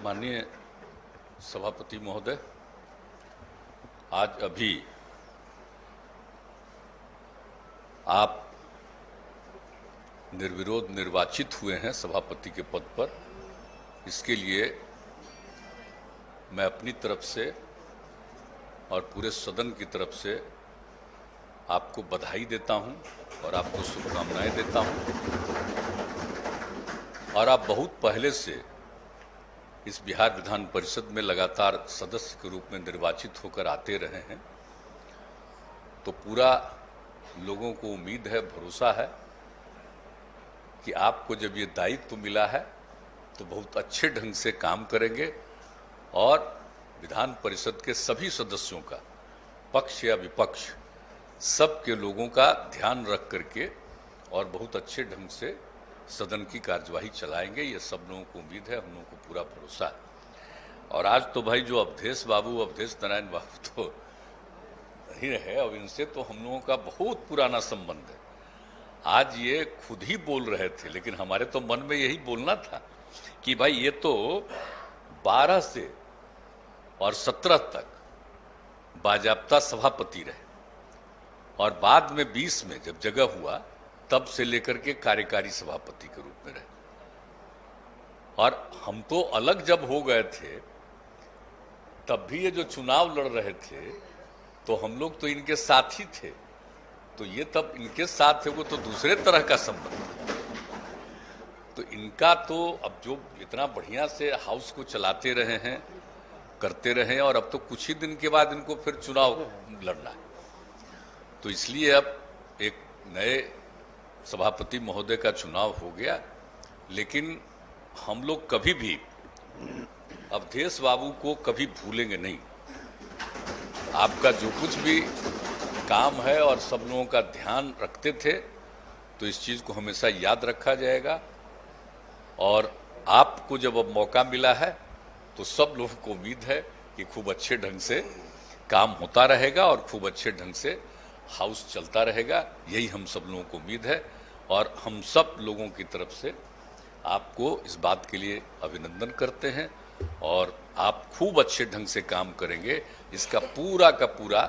माननीय सभापति महोदय, आज अभी आप निर्विरोध निर्वाचित हुए हैं सभापति के पद पर। इसके लिए मैं अपनी तरफ से और पूरे सदन की तरफ से आपको बधाई देता हूं और आपको शुभकामनाएं देता हूं। और आप बहुत पहले से इस बिहार विधान परिषद में लगातार सदस्य के रूप में निर्वाचित होकर आते रहे हैं, तो पूरा लोगों को उम्मीद है, भरोसा है कि आपको जब ये दायित्व मिला है तो बहुत अच्छे ढंग से काम करेंगे और विधान परिषद के सभी सदस्यों का, पक्ष या विपक्ष, सबके लोगों का ध्यान रख करके और बहुत अच्छे ढंग से सदन की कार्यवाही चलाएंगे। ये सब लोगों को उम्मीद है, हम लोगों को पूरा भरोसा है। और आज तो भाई जो अवधेश नारायण बाबू तो नहीं रहे, और इनसे तो हम लोगों का बहुत पुराना संबंध है। आज ये खुद ही बोल रहे थे, लेकिन हमारे तो मन में यही बोलना था कि भाई ये तो 12 से और 17 तक बाजाप्ता सभापति रहे और बाद में 20 में जब जगह हुआ तब से लेकर के कार्यकारी सभापति के रूप में रहे। और हम तो अलग जब हो गए थे तब भी ये जो चुनाव लड़ रहे थे तो हम लोग तो इनके साथ ही थे, तो ये तब इनके साथ थे, वो तो दूसरे तरह का संबंध। तो इनका तो अब जो इतना बढ़िया से हाउस को चलाते रहे हैं, करते रहे, और अब तो कुछ ही दिन के बाद इनको फिर चुनाव लड़ना है। तो इसलिए अब एक नए सभापति महोदय का चुनाव हो गया, लेकिन हम लोग कभी भी अवधेश बाबू को कभी भूलेंगे नहीं। आपका जो कुछ भी काम है और सब लोगों का ध्यान रखते थे, तो इस चीज को हमेशा याद रखा जाएगा। और आपको जब अब मौका मिला है तो सब लोगों को उम्मीद है कि खूब अच्छे ढंग से काम होता रहेगा और खूब अच्छे ढंग से हाउस चलता रहेगा। यही हम सब लोगों को उम्मीद है और हम सब लोगों की तरफ से आपको इस बात के लिए अभिनंदन करते हैं और आप खूब अच्छे ढंग से काम करेंगे, इसका पूरा का पूरा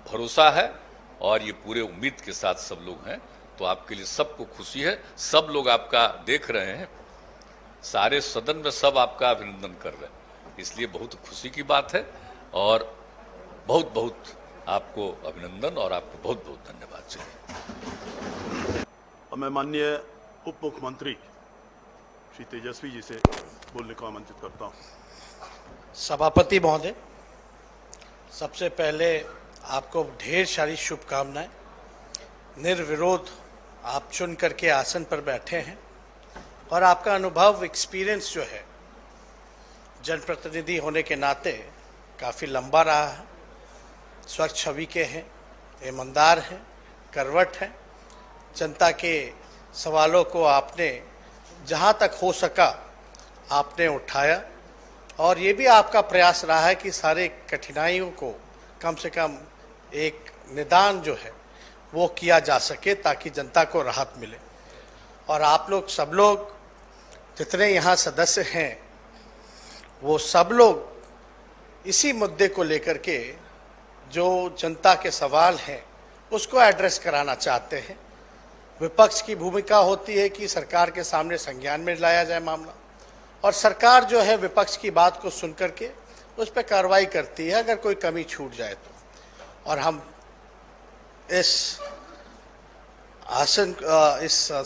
भरोसा है। और ये पूरे उम्मीद के साथ सब लोग हैं, तो आपके लिए सबको खुशी है। सब लोग आपका देख रहे हैं, सारे सदन में सब आपका अभिनंदन कर रहे हैं, इसलिए बहुत खुशी की बात है। और बहुत बहुत आपको अभिनंदन और आपको बहुत बहुत धन्यवाद चाहिए। मैं माननीय उप मुख्यमंत्री श्री तेजस्वी जी से बोलने को आमंत्रित करता हूं। सभापति महोदय, सबसे पहले आपको ढेर सारी शुभकामनाएं। निर्विरोध आप चुन करके आसन पर बैठे हैं और आपका अनुभव, एक्सपीरियंस जो है जनप्रतिनिधि होने के नाते काफ़ी लंबा रहा है। स्वच्छ छवि के हैं, ईमानदार हैं, करवट हैं। जनता के सवालों को आपने जहां तक हो सका आपने उठाया, और ये भी आपका प्रयास रहा है कि सारे कठिनाइयों को कम से कम एक निदान जो है वो किया जा सके ताकि जनता को राहत मिले। और आप लोग सब लोग जितने यहाँ सदस्य हैं वो सब लोग इसी मुद्दे को लेकर के जो जनता के सवाल हैं उसको एड्रेस कराना चाहते हैं। विपक्ष की भूमिका होती है कि सरकार के सामने संज्ञान में लाया जाए मामला, और सरकार जो है विपक्ष की बात को सुन करके उस पर कार्रवाई करती है अगर कोई कमी छूट जाए तो। और हम इस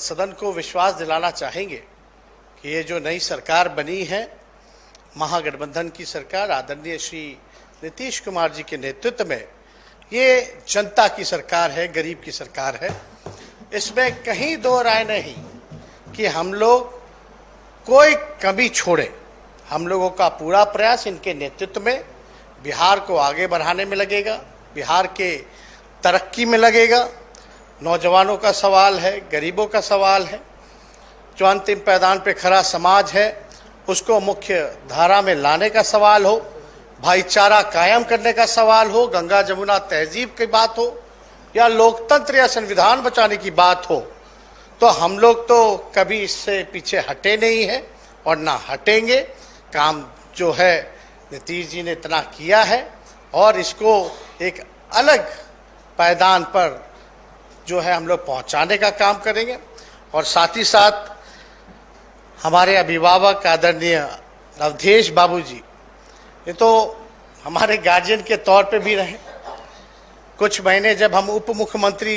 सदन को विश्वास दिलाना चाहेंगे कि ये जो नई सरकार बनी है, महागठबंधन की सरकार, आदरणीय श्री नीतीश कुमार जी के नेतृत्व में, ये जनता की सरकार है, गरीब की सरकार है। इसमें कहीं दो राय नहीं कि हम लोग कोई कमी छोड़े। हम लोगों का पूरा प्रयास इनके नेतृत्व में बिहार को आगे बढ़ाने में लगेगा, बिहार के तरक्की में लगेगा। नौजवानों का सवाल है, गरीबों का सवाल है, जो अंतिम पैदान पे खड़ा समाज है उसको मुख्य धारा में लाने का सवाल हो, भाईचारा कायम करने का सवाल हो, गंगा जमुना तहजीब की बात हो, या लोकतंत्र या संविधान बचाने की बात हो, तो हम लोग तो कभी इससे पीछे हटे नहीं हैं और ना हटेंगे। काम जो है नीतीश जी ने इतना किया है और इसको एक अलग पायदान पर जो है हम लोग पहुंचाने का काम करेंगे। और साथ ही साथ हमारे अभिभावक आदरणीय अवधेश बाबू जी, ये तो हमारे गार्जियन के तौर पे भी रहे। कुछ महीने जब हम उप मुख्यमंत्री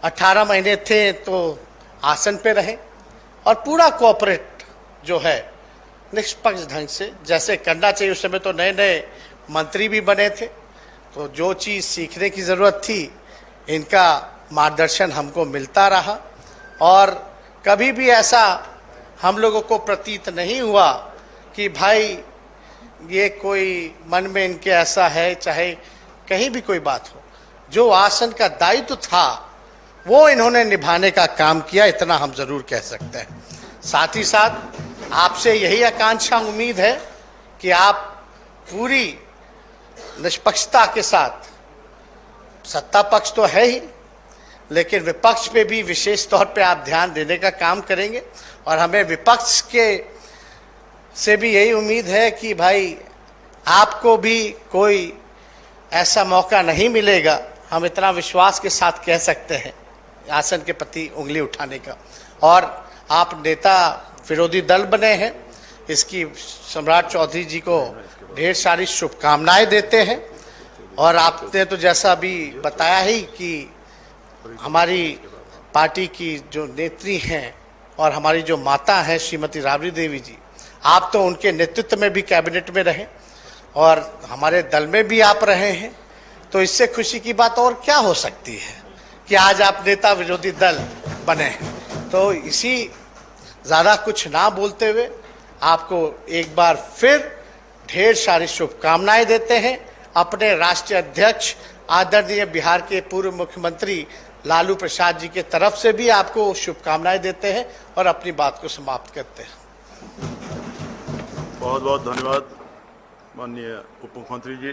18 महीने थे तो आसन पे रहे और पूरा कोऑपरेट जो है निष्पक्ष ढंग से जैसे करना चाहिए। उस समय तो नए नए मंत्री भी बने थे, तो जो चीज़ सीखने की ज़रूरत थी इनका मार्गदर्शन हमको मिलता रहा और कभी भी ऐसा हम लोगों को प्रतीत नहीं हुआ कि भाई ये कोई मन में इनके ऐसा है, चाहे कहीं भी कोई बात हो। जो आसन का दायित्व था वो इन्होंने निभाने का काम किया, इतना हम जरूर कह सकते हैं। साथ ही साथ आपसे यही आकांक्षा उम्मीद है कि आप पूरी निष्पक्षता के साथ, सत्ता पक्ष तो है ही लेकिन विपक्ष पे भी विशेष तौर पे आप ध्यान देने का काम करेंगे। और हमें विपक्ष के से भी यही उम्मीद है कि भाई आपको भी कोई ऐसा मौका नहीं मिलेगा, हम इतना विश्वास के साथ कह सकते हैं, आसन के प्रति उंगली उठाने का। और आप नेता विरोधी दल बने हैं, इसकी सम्राट चौधरी जी को ढेर सारी शुभकामनाएं देते हैं। और आपने तो जैसा अभी बताया ही कि हमारी पार्टी की जो नेत्री हैं और हमारी जो माता हैं श्रीमती राबड़ी देवी जी, आप तो उनके नेतृत्व में भी कैबिनेट में रहे और हमारे दल में भी आप रहे हैं, तो इससे खुशी की बात और क्या हो सकती है कि आज आप नेता विरोधी दल बने हैं। तो इसी ज़्यादा कुछ ना बोलते हुए आपको एक बार फिर ढेर सारी शुभकामनाएं देते हैं। अपने राष्ट्रीय अध्यक्ष आदरणीय बिहार के पूर्व मुख्यमंत्री लालू प्रसाद जी के तरफ से भी आपको शुभकामनाएं देते हैं और अपनी बात को समाप्त करते हैं। बहुत बहुत धन्यवाद माननीय उप मुख्यमंत्री जी।